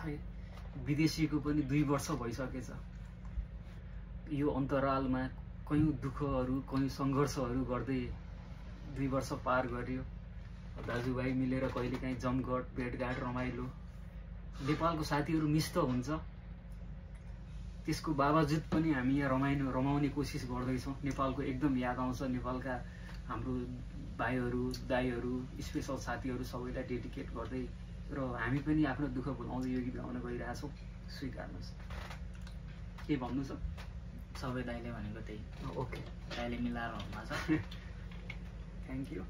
खै विदेशीको पनि 2 वर्ष भइसकेछ। यो अन्तरालमा कयौं दुःखहरू कयौं सङ्घर्षहरू गर्दै 2 वर्ष पार गर्यो। दाजुभाइ मिलेर कहिलेकाहीँ जमघट भेटघाट रमाइलो, नेपालको साथीहरू मिस त हुन्छ, त्यसको बावजुद पनि हामी यहाँ रमाउने कोसिस गर्दैछौँ। नेपालको एकदम याद आउँछ। नेपालका हाम्रो भाइहरू दाइहरू स्पेसल साथीहरू सबैलाई डेडिकेट गर्दै र हामी पनि आफ्नो दुःख भुलाउँदै यो गीत गाउन गइरहेछौँ। स्वीकार्नुहोस्। के भन्नु छ? सबै दाइले भनेको त्यही। ओके, दाइले मिलाएर भन्नुहुन्छ। Thank you.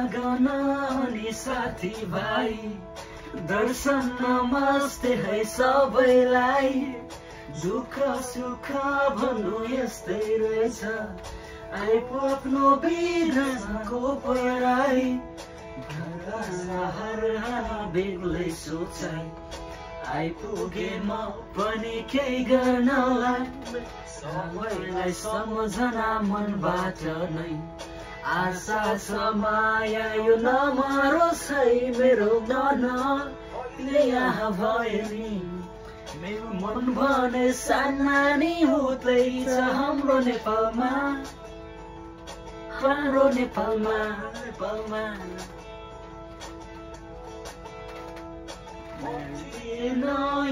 गनाउने साथी भाइ दर्शन नमस्ते है सबैलाई। दुःख सुख भन्नु यस्तै रहेछ, आइपो आफ्नो बिरहको पराई। हर बेग्लै सोचाइ आइपुगे म पनि केही गर्नलाई। सबैलाई सम्झना मनबाट नै आशा छ माया यो नमरोस् है मेरो मन। यहाँ भयो नि मेरो मन भने सानानी हुँदैछ हाम्रो नेपालमा, हाम्रो नेपालमा, नेपालमा।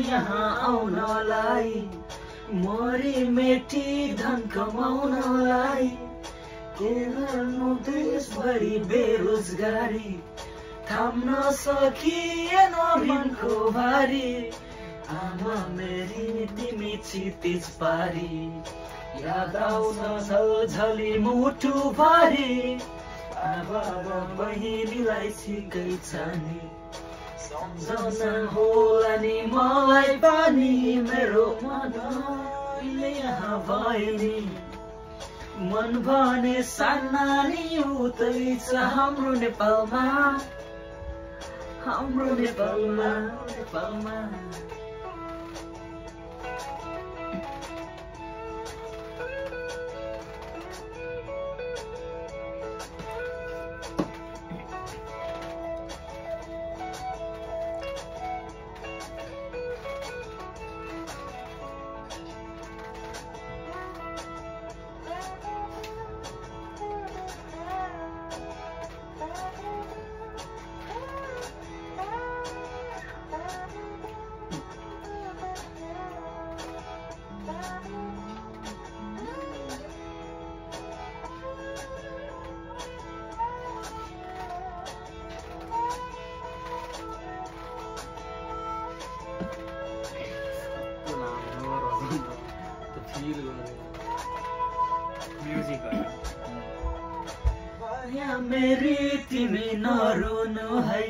यहाँ आउनलाई मरी मेटी धन कमाउनलाई। के गर्नु देशभरि बेरोजगारी, थाम्न सकिएन मनको भारी। आमा मेरी तिमी क्षितिज पारी, याद आउँछ झलझली मुटु भारी। आमा र बहिनीलाई सिकै छ नि, सम्झना होला नि मलाई पानी। मेरो मन यहाँ भयो नि, मन भने सानानी हुँदैछ हाम्रो नेपालमा, हाम्रो नेपालमा, नेपालमा। मेरी तिमी नरुनु है,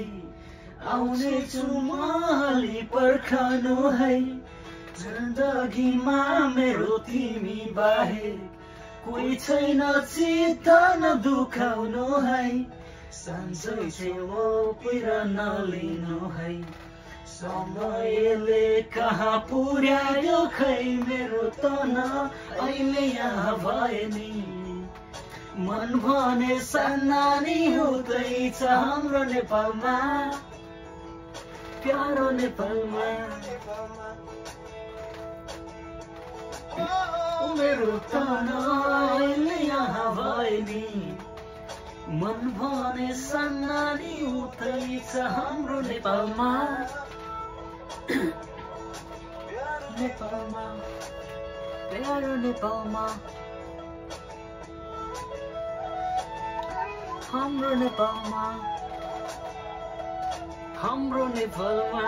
आउने छु महली पर्खनु है। जिन्दगीमा मेरो तिमी बाहेक कोही छैन, चित्त नदुखाउनु है। सन्चै छेउ पिरा नलिनु है, समयले कहाँ पुर्यायो खै मेरो तन अहिले यहाँ भए नि। मन भने सानानी हुँदैछ हाम्रो नेपालमा, प्यारो नेपालमा। मेरो तन अहिले यहाँ भए नि, मन भने सानानी हुँदैछ हाम्रो नेपालमा, नेपालमा, प्यारो नेपालमा, हाम्रो नेपालमा, हाम्रो नेपालमा।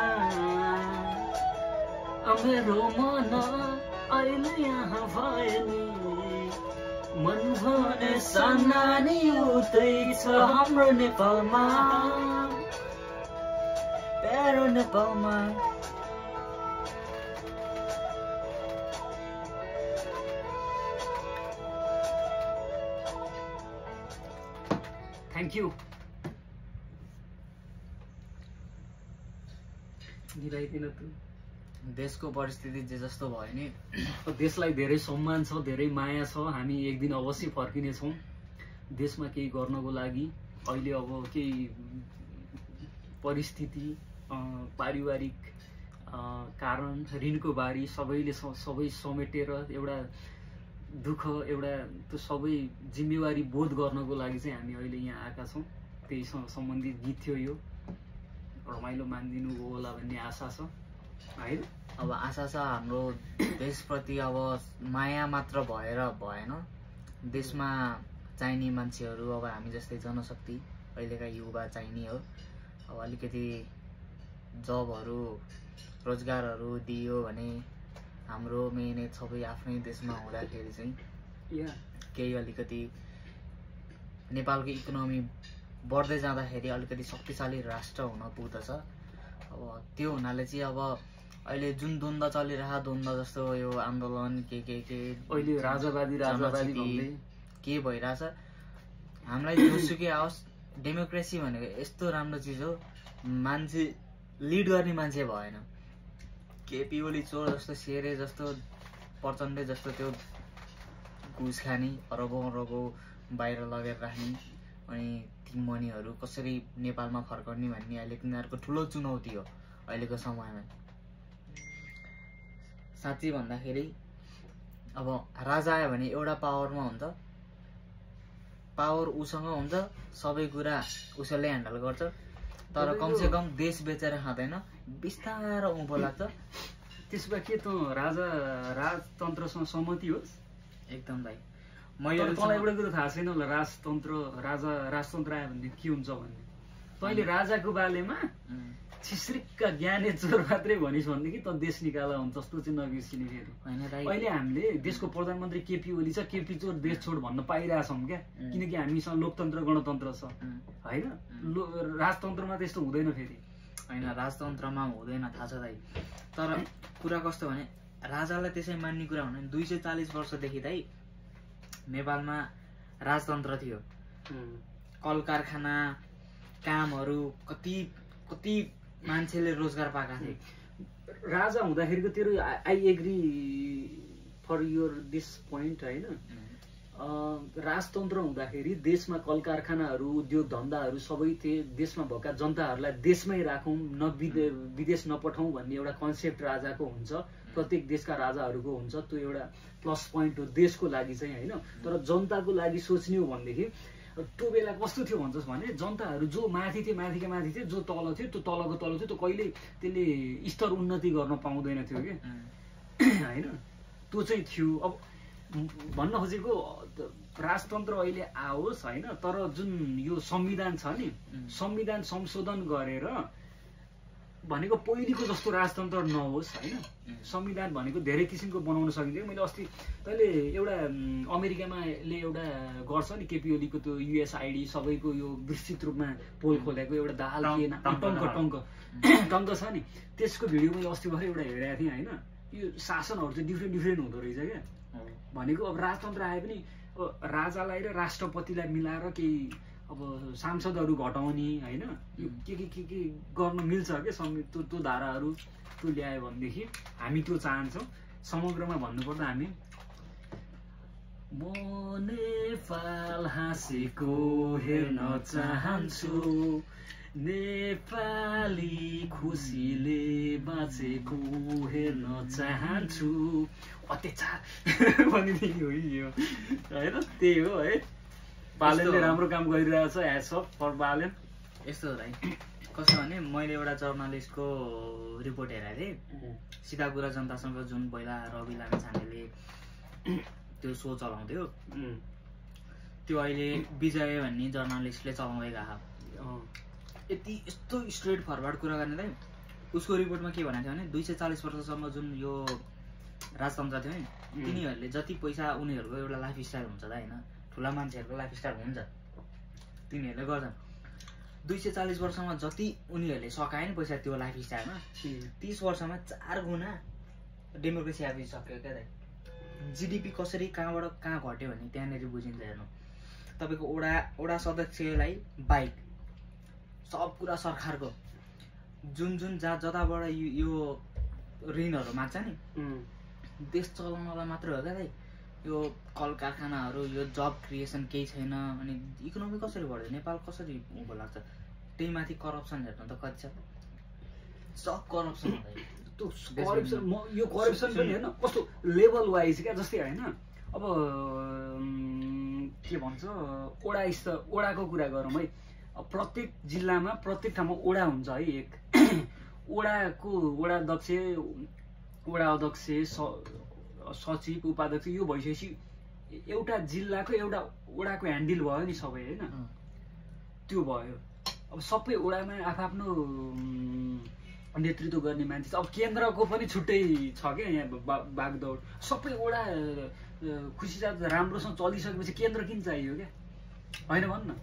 मेरो मन अहिले यहाँ भयो नि, मन भने सनानी उतै छ हाम्रो नेपालमा प्यारो नेपालमा थ्याङ्क यू मिलाइदिन तँ देशको परिस्थिति जे जस्तो भयो नि देशलाई धेरै सम्मान छ धेरै माया छ हामी एक दिन अवश्य फर्किनेछौँ देशमा केही गर्नको लागि अहिले अब केही परिस्थिति पारिवारिक कारण ऋणको बारी सबैले सबै समेटेर एउटा दुःख एउटा त्यो सबै जिम्मेवारी बोध गर्नको लागि चाहिँ हामी अहिले यहाँ आएका छौँ त्यही सम्बन्धित गीत थियो यो रमाइलो मानिदिनु होला भन्ने आशा छ होइन अब आशा छ हाम्रो देशप्रति अब माया मात्र भएर भएन देशमा चाहिने मान्छेहरू अब हामी जस्तै जनशक्ति अहिलेका युवा चाहिने हो अब अलिकति जबहरू रोजगारहरू दियो भने हाम्रो मेहनत सबै आफ्नै देशमा हुँदाखेरि चाहिँ केही अलिकति नेपालको इकोनोमी बढ्दै जाँदाखेरि अलिकति शक्तिशाली राष्ट्र हुन पुग्दछ अब त्यो हुनाले चाहिँ अब अहिले जुन द्वन्द्व चलिरहेको द्वन्द्व जस्तो यो आन्दोलन के अहिले राजावादी भन्दै के भइरहेछ हामीलाई जोसुकै आओस् डेमोक्रेसी भनेको यस्तो राम्रो चिज हो मान्छे लिड गर्ने मान्छे भएन केपी ओली चोर जस्तो शेरे जस्तो प्रचण्ड जस्तो त्यो घुस खाने अरबौँ बाहिर लगेर राख्ने अनि ती मनीहरू कसरी नेपालमा फर्काउने भन्ने अहिले तिनीहरूको ठुलो चुनौती हो अहिलेको समयमा साँच्चै भन्दाखेरि अब राजा आयो भने एउटा पावरमा हुन्छ पावर उसँग हुन्छ सबै कुरा उसैले ह्यान्डल गर्छ तर कमसे कम देश बेचेर खाँदैन बिस्तारो उँभो लाग्छ त्यसो भए के त राजतन्त्रसँग सहमति होस् एकदम भाइ मैले तँलाई एउटा कुरो थाहा छैन होला राजतन्त्र आयो भने के हुन्छ भन्ने तैँले राजाको बारेमा छिस्रिक्का ज्ञाने चोर मात्रै भनिस् भनेदेखि त देश निकाला हुन्छ जस्तो चाहिँ नबिर्सिने फेरि अहिले हामीले देशको प्रधानमन्त्री केपी ओली छ केपी चोर देश छोड भन्न पाइरहेछौँ क्या किनकि हामीसँग लोकतन्त्र गणतन्त्र छ होइन राजतन्त्रमा त्यस्तो हुँदैन फेरि होइन राजतन्त्रमा हुँदैन थाहा छ दाइ तर कुरा कस्तो भने राजालाई त्यसै मान्ने कुरा भने 240 वर्षदेखि दाइ नेपालमा राजतन्त्र थियो कल कारखाना कामहरू कति मान्छेले रोजगार पाएका थिए राजा हुँदाखेरिको तेरो I agree for your this point होइन राजतन्त्र हुँदाखेरि देशमा कल कारखानाहरू उद्योग धन्दाहरू सबै थिए देशमा भएका जनताहरूलाई देशमै राखौँ विदेश नपठाउँ भन्ने एउटा कन्सेप्ट राजाको हुन्छ प्रत्येक देशका राजाहरूको हुन्छ त्यो एउटा प्लस पोइन्ट हो देशको लागि चाहिँ होइन तर जनताको लागि सोच्ने हो भनेदेखि त्यो बेला कस्तो थियो भन्छस् भने जनताहरू जो माथि थिए जो तल थियो त्यो तलको तल थियो त्यो कहिले त्यसले स्तर उन्नति गर्न पाउँदैन थियो कि होइन त्यो चाहिँ थियो अब भन्न खोजेको राजतन्त्र अहिले आओस् होइन तर जुन यो संविधान छ नि संविधान संशोधन गरेर भनेको पहिलेको जस्तो राजतन्त्र नहोस् होइन संविधान भनेको धेरै किसिमको बनाउन सकिन्छ मैले अस्ति तैँले एउटा अमेरिकामा एउटा गर्छ नि केपी ओलीको त्यो युएसआइडी सबैको यो विस्तृत रूपमा पोल खोलेको एउटा दाल टङ्क छ नि त्यसको भिडियो मैले अस्ति भर्खर एउटा हेरेको थिएँ होइन यो शासनहरू चाहिँ डिफ्रेन्ट हुँदो रहेछ क्या भनेको अब राजतन्त्र आए पनि राजालाई र राष्ट्रपतिलाई मिलाएर केही अब सांसदहरू घटाउने होइन के गर्न मिल्छ क्या त्यो धाराहरू त्यो ल्यायो भनेदेखि हामी त्यो चाहन्छौँ समग्रमा भन्नुपर्दा हामी म नेपाल हाँसेको हेर्न चाहन्छु नेपाली खुसीले बाँचेको हेर्न चाहन्छु अत्याचार भनिदिने हो यो होइन त्यही हो है बालेनले राम्रो काम गरिरहेछ ह्याट्स अफ फर बालेन यस्तो हो भाइ कस्तो भने मैले एउटा जर्नलिस्टको रिपोर्ट हेरेको थिएँ सिधा कुरा जनतासँग जुन पहिला रवि लामिछानेले त्यो सो चलाउँथ्यो त्यो अहिले विजय भन्ने जर्नलिस्टले चलाउँदै गएको यति यस्तो स्ट्रेट फरवर्ड कुरा गर्ने चाहिँ उसको रिपोर्टमा के भनेको थियो भने 240 वर्षसम्म जुन यो राजतन्त्र थियो नि तिनीहरूले जति पैसा उनीहरूको एउटा लाइफस्टाइल हुन्छ त होइन, ठुला मान्छेहरूको लाइफस्टाइल हुन्छ, तिनीहरूले गर्छन् 240 वर्षमा जति उनीहरूले सकाए नि पैसा त्यो लाइफस्टाइलमा 30 वर्षमा 4 गुणा डेमोक्रेसी आइसक्यो क्या त। जिडिपी कसरी कहाँबाट कहाँ घट्यो भने त्यहाँनिर बुझिन्छ। हेर्नु तपाईँको वडा सदस्यलाई बाइक सब कुरा सरकारको, जुन जताबाट यो ऋणहरू माग्छ नि देश चलाउनलाई मात्र हो क्या दाइ। यो कल कारखानाहरू, यो जब क्रिएसन केही छैन, अनि इकोनोमी कसरी बढ्यो, नेपाल कसरी उँभो लाग्छ। त्यही माथि करप्सन हेर्नु त कति छ, सब करप्सन हुँदै। यो करप्सन पनि होइन कस्तो लेभल वाइज क्या, जस्तै होइन अब के भन्छ ओडाको कुरा गरौँ है। प्रत्येक जिल्लामा प्रत्येक ठाउँमा ओडा हुन्छ है। एक वडा अध्यक्ष सचिव उपाध्यक्ष यो भइसकेपछि एउटा जिल्लाको एउटा ओडाको ह्यान्डल भयो नि सबै होइन, त्यो भयो। अब सबै ओडामा आफ्नो नेतृत्व गर्ने मान्छे छ। अब केन्द्रको पनि छुट्टै छ क्या, यहाँ बागदौड सबै ओडा खुसीसाथ राम्रोसँग चलिसकेपछि केन्द्र किन चाहियो क्या, होइन भन् न।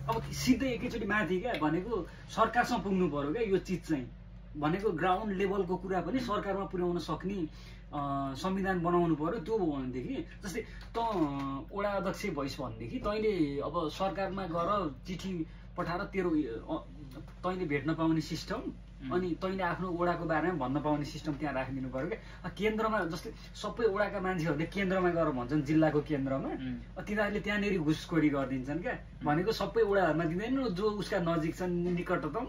अब सिधै एकैचोटि माथि क्या भनेको सरकारसँग पुग्नु पर्यो क्या। यो चिज चाहिँ भनेको ग्राउन्ड लेभलको कुरा पनि सरकारमा पुर्याउन सक्ने संविधान बनाउनु पर्यो। त्यो हो भनेदेखि जस्तै त वडा अध्यक्ष भइस् भनेदेखि तैँले अब सरकारमा गएर चिठी पठाएर तेरो तैँले भेट्न पाउने सिस्टम, अनि तैँले आफ्नो वडाको बारेमा भन्न पाउने सिस्टम त्यहाँ राखिदिनु पर्यो क्या। केन्द्रमा जस्तै सबै वडाका मान्छेहरूले केन्द्रमा गएर भन्छन्, जिल्लाको केन्द्रमा तिनीहरूले त्यहाँनिर घुसखोरी गरिदिन्छन् क्या। भनेको सबै वडाहरूमा दिँदैन, जो उसका नजिक छन् निकटतम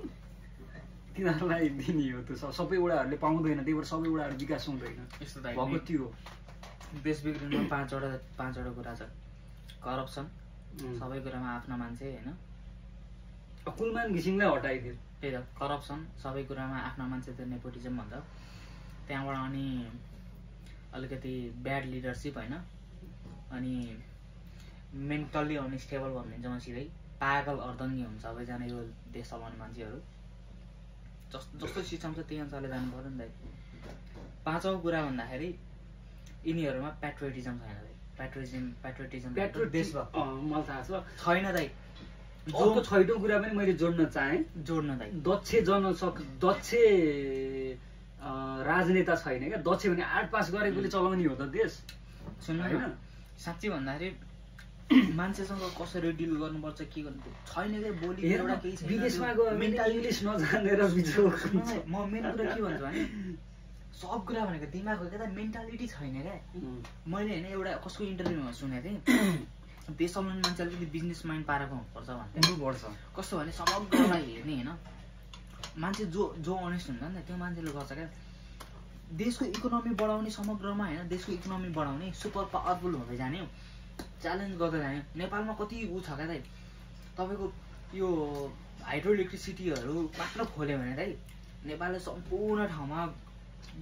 तिनीहरूलाई दिने हो। त्यो सबै वडाहरूले पाउँदैन, त्यही भएर सबै वडाहरू विकास हुँदैन। यस्तो भएको त्यो देश बिग्रिनुमा पाँचवटा कुरा छ। करप्सन, सबै कुरामा आफ्नो मान्छे होइन, कुलमान घिसिङलाई हटाइदियो। त्यही त करप्सन, सबै कुरामा आफ्नो मान्छे, त्यो नेपोटिजम भन्छ। त्यहाँबाट अनि अलिकति ब्याड लिडरसिप होइन, अनि मेन्टल्ली अनस्टेबल भनिदिन्छ म सिधै, पागल अर्दङ्गी हुन्छ सबैजना यो देश चलाउने मान्छेहरू। जस्तो सिस्टम छ त्यही अनुसारले जानु पर्यो नि त। पाँचौँ कुरा भन्दाखेरि यिनीहरूमा प्याट्रियोटिजम छैन दाइ। प्याट्रियोटिजम मलाई थाहा छ छैन दाइ। अर्को छैटौँ कुरा पनि मैले जोड्न दाइ। दक्ष राजनेता छैन क्या। दक्ष भने 8 पास गरेकोले चलाउने हो त देश। सुन्नु होइन, साँच्ची भन्दाखेरि मान्छेसँग कसरी डिल गर्नुपर्छ के गर्नु छैन क्या। बोली एउटा केही छैन, विदेशमा गयो इङ्ग्लिस नजानेर म मेन कुरा के भन्छु भने सब कुरा भनेको दिमाग हो क्या त, मेन्टालिटी छैन क्या। मैले होइन एउटा कसको इन्टरभ्यूमा सुनेको थिएँ, देश चलाउने मान्छेले अलिकति बिजनेस माइन्ड पारेको हुनुपर्छ भन्नुपर्छ। कस्तो भने समग्रलाई हेर्ने होइन, मान्छे जो अनेस्ट हुन्छ नि त त्यो मान्छेले गर्छ क्या। देशको इकोनोमी बढाउने, समग्रमा होइन देशको इकोनोमी बढाउने, सुपर पावरफुल हुँदै जाने, च्यालेन्ज गर्दै जाने। नेपालमा कति ऊ छ क्या दाइ, तपाईँको यो हाइड्रो इलेक्ट्रिसिटीहरू मात्र खोल्यो भने दाइ नेपालले सम्पूर्ण ठाउँमा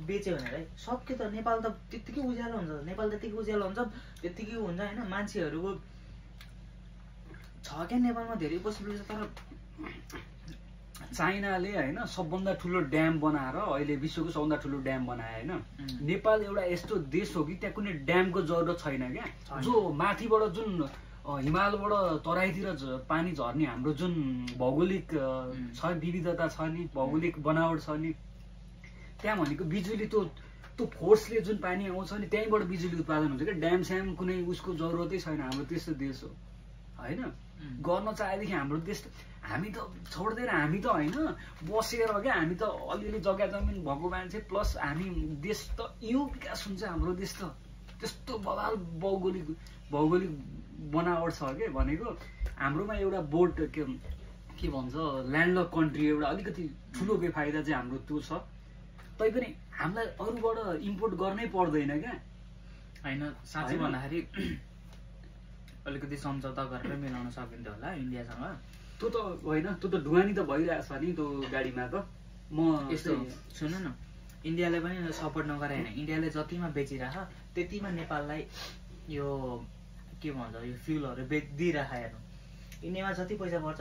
बेच्यो भने दाइ सक्यो त। नेपाल त त्यत्तिकै उज्यालो हुन्छ, नेपाल त्यत्तिकै उज्यालो हुन्छ, त्यत्तिकै हुन्छ होइन। मान्छेहरूको छ क्या नेपालमा धेरै पोसिबिलिटी छ। तर चाइनाले होइन सबभन्दा ठुलो ड्याम बनाएर अहिले विश्वको सबभन्दा ठुलो ड्याम बनायो होइन। नेपाल एउटा यस्तो देश हो कि त्यहाँ कुनै ड्यामको जरुरत छैन क्या। जो माथिबाट जुन हिमालबाट तराईतिर पानी झर्ने हाम्रो जुन भौगोलिक छ, विविधता छ नि, भौगोलिक बनावट छ नि, त्यहाँ भनेको बिजुली त्यो फोर्सले जुन पानी आउँछ नि त्यहीँबाट बिजुली उत्पादन हुन्छ क्या। ड्याम स्याम कुनै उसको जरुरतै छैन। हाम्रो त्यस्तो देश हो होइन। गर्न चाहेदेखि हाम्रो देश हामी त छोड्दैन, हामी त होइन बसेर क्या, हामी त अलिअलि जग्गा जमिन भएको मान्छे प्लस हामी देश त यो विकास हुन्छ हाम्रो देश त। त्यस्तो बवाल भौगोलिक बनावट छ के। भनेको हाम्रोमा एउटा बोर्ड के भन्छ ल्यान्डलक कन्ट्री एउटा अलिकति ठुलो बेफाइदा चाहिँ हाम्रो त्यो छ। तैपनि हामीलाई अरूबाट इम्पोर्ट गर्नै पर्दैन क्या। होइन साँच्चै भन्दाखेरि अलिकति सम्झौता गरेर मिलाउन सकिन्थ्यो होला इन्डियासँग। त्यो त होइन, त्यो त ढुवानी त भइरहेछ नि त्यो गाडीमा त। म यस्तो सुन्नु न, इन्डियाले पनि सपोर्ट नगरे होइन, इन्डियाले जतिमा बेचिरह त्यतिमा नेपाललाई यो के भन्छ यो फ्युलहरू दिइरह। हेर्नु इन्डियामा जति पैसा पर्छ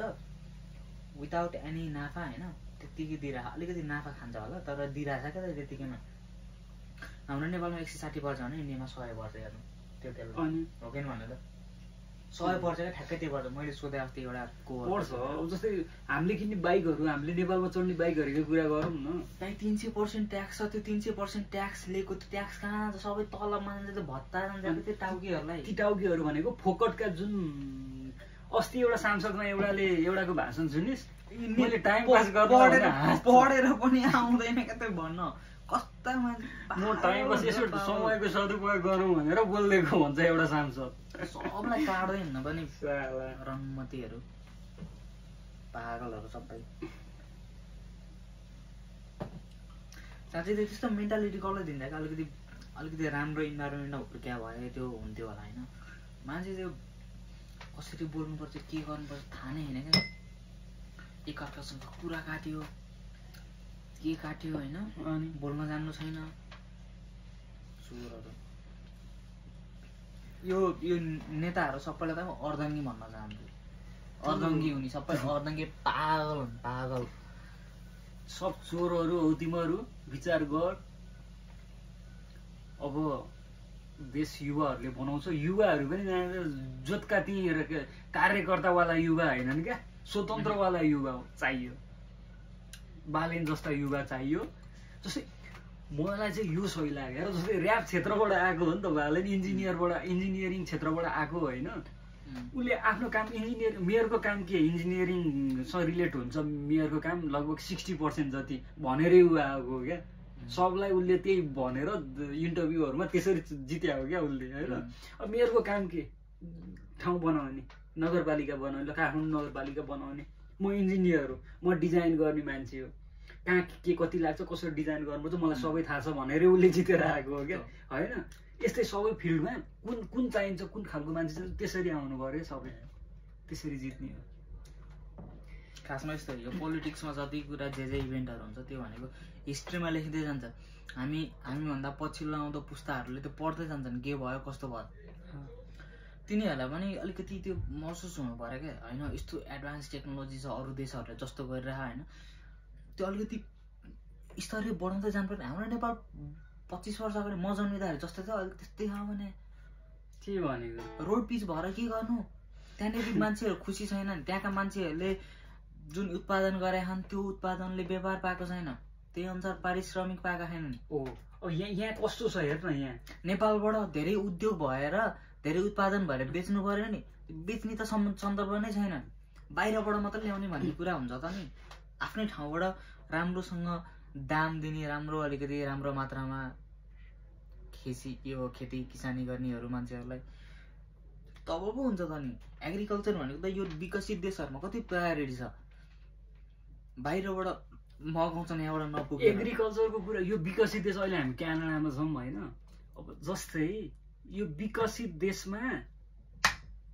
विदाउट एनी नाफा होइन, त्यत्तिकै दिइरह। अलिकति नाफा खान्छ होला तर दिइरहेछ क्या त त्यत्तिकैमा। हाम्रो नेपालमा 160 पर्छ भने इन्डियामा 100 पर्छ हेर्नु त्यो तेल अनि हो कि भन्नु त 100 पर्छ क्या ठ्याक्कै त्यो पर्छ मैले सोधेँ अस्ति एउटा पर्छ अब जस्तै हामीले किन्ने बाइकहरू हामीले नेपालमा चढ्ने बाइकहरूको कुरा गरौँ न त्यही 300% ट्याक्स छ त्यो 300% ट्याक्स लिएको त्यो ट्याक्स कहाँ जान्छ सबै तलबमा जान्छ त्यो भत्ता जान्छ त्यो टाउकीहरूलाई ती टाउकीहरू भनेको फोकटका जुन अस्ति एउटा सांसदमा एउटाको भाषण सुनिस् मैले टाइम पास पढेर पनि आउँदैन क्या त्यो भन्न कस्ता मान्छे म टाइम पास यसो समयको सदुपयोग गरौँ भनेर बोलिदिएको भन्छ एउटा सांसद सबलाई काट्दै हिँड्न पनि रङ्गमतीहरू पागलहरू सबै साँच्चै त्यस्तो मेन्टालिटी कसलाई दिँदा अलिकति राम्रो इन्भाइरोमेन्ट हुर्क्या भए त्यो हुन्थ्यो होला होइन मान्छे त्यो कसरी बोल्नुपर्छ के गर्नुपर्छ थाहा नै होइन क्या एकअर्कासँग कुरा काट्यो के काट्यो होइन अनि बोल्न जान्नु छैन चोरहरू यो नेताहरू सबैलाई त अर्धङ्गी भन्न चाहन्छु अर्धङ्गी हुने सबै अर्धङ्गी पागल हुन् पागल सब चोरहरू हौ तिमीहरू विचार गर अब देश युवाहरूले बनाउँछ युवाहरू पनि जोतका ती कार्यकर्तावाला युवा होइनन् क्या स्वतन्त्रवाला युवा चाहियो बालेन जस्ता युवा चाहियो जस्तै मलाई चाहिँ यो सही लाग्यो जस्तै ऱ्याप क्षेत्रबाट आएको हो नि त बालेन इन्जिनियरिङ क्षेत्रबाट आएको होइन उसले आफ्नो काम मेयरको काम के इन्जिनियरिङसँग रिलेट हुन्छ मेयरको काम लगभग 60% जति भनेरै ऊ आएको क्या सबलाई उसले त्यही भनेर इन्टरभ्यूहरूमा त्यसरी जित्या हो क्या उसले होइन अब मेयरको काम के ठाउँ बनाउने नगरपालिका बनाउने काठमाडौँ नगरपालिका बनाउने म इन्जिनियर हो म डिजाइन गर्ने मान्छे हो कहाँ के कति लाग्छ कसरी डिजाइन गर्नुपर्छ मलाई सबै थाहा छ भनेरै उसले जितेर आएको हो क्या होइन यस्तै सबै फिल्डमा कुन चाहिन्छ कुन खालको मान्छे चाहिँ त्यसरी आउनु पर्यो सबै त्यसरी जित्ने हो खासमा यस्तो यो पोलिटिक्समा जति कुरा जे इभेन्टहरू हुन्छ त्यो भनेको हिस्ट्रीमा लेखिँदै जान्छ हामीभन्दा पछिल्लो आउँदो पुस्ताहरूले त्यो पढ्दै जान्छन् के भयो कस्तो भयो तिनीहरूलाई पनि अलिकति त्यो महसुस हुनु पऱ्यो क्या होइन यस्तो एडभान्स टेक्नोलोजी छ अरू देशहरूले जस्तो गरिरह होइन त्यो अलिकति स्तरीय बढाउँदै जानुपर्ने हाम्रो नेपाल 25 वर्ष अगाडि म जन्मिँदाखेरि जस्तो थियो अलिक त्यस्तै छ भने के भनेको रोड पिच भएर के गर्नु त्यहाँनिर मान्छेहरू खुसी छैनन् त्यहाँका मान्छेहरूले जुन उत्पादन गरेका छन् त्यो उत्पादनले व्यापार पाएको छैन त्यही अनुसार पारिश्रमिक पाएका छैनन् यहाँ कस्तो छ हेर्न यहाँ नेपालबाट धेरै उद्योग भएर धेरै उत्पादन भएर बेच्नु पर्यो नि बेच्ने त सन्दर्भ नै छैन बाहिरबाट मात्र ल्याउने भन्ने कुरा हुन्छ त नि आफ्नै ठाउँबाट राम्रोसँग दाम दिने अलिकति राम्रो मात्रामा खेती किसानी गर्नेहरू मान्छेहरूलाई तब पो हुन्छ त नि एग्रिकल्चर भनेको त यो विकसित देशहरूमा कति प्रायोरिटी छ बाहिरबाट मगाउँछन् यहाँबाट नपुग्छ एग्रिकल्चरको कुरा यो विकसित देश अहिले हामी क्यानाडामा छौँ होइन अब जस्तै यो विकसित देशमा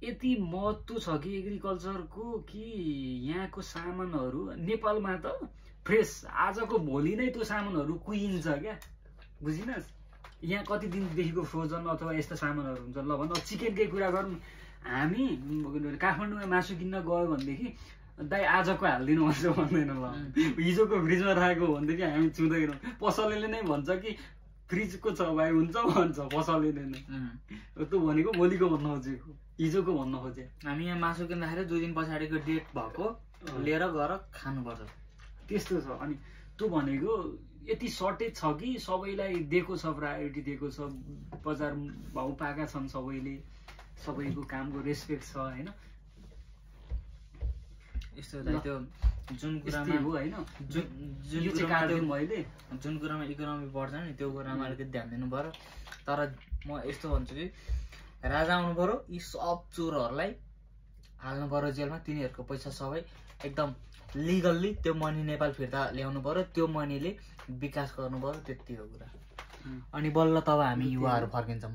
यति महत्त्व छ कि एग्रिकल्चरको कि यहाँको सामानहरू नेपालमा त फ्रेस आजको भोलि नै त्यो सामानहरू कुहिन्छ क्या बुझिनस् यहाँ कति दिनदेखिको फ्रोजन अथवा यस्ता सामानहरू हुन्छ ल भन चिकनकै कुरा गरौँ हामी काठमाडौँमा मासु किन्न गयो भनेदेखि दाइ आजको हालिदिनु भन्छ भन्दैन ल हिजोको फ्रिजमा राखेको भनेदेखि हामी चुँदैनौँ पसलेले नै भन्छ कि फ्रिजको छ भाइ हुन्छ भन्छ पसलेले नै त्यो भनेको भोलिको भन्न खोजेको हिजोको भन्न खोजे हामी यहाँ मासु किन्दाखेरि 2 दिन पछाडिको डेट भएको लिएर गएर खानुपर्छ त्यस्तो छ अनि त्यो भनेको यति सर्टेज छ कि सबैलाई दिएको छ प्रायोरिटी दिएको छ बजार भाउ पाएका छन् सबैले सबैको कामको रेस्पेक्ट छ होइन यस्तो त्यो जुन कुरामा हो होइन जुन कुरामा इकोनोमी बढ्छ नि त्यो कुरामा अलिकति ध्यान दिनु पर्यो तर म यस्तो भन्छु कि राजा आउनु पर्यो यी सब चोरहरूलाई हाल्नु पर्यो जेलमा तिनीहरूको पैसा सबै एकदम लिगल्ली त्यो मनी नेपाल फिर्ता ल्याउनु पर्यो त्यो मनीले विकास गर्नु पर्यो त्यति हो कुरा अनि बल्ल तब हामी युवाहरू फर्किन्छौँ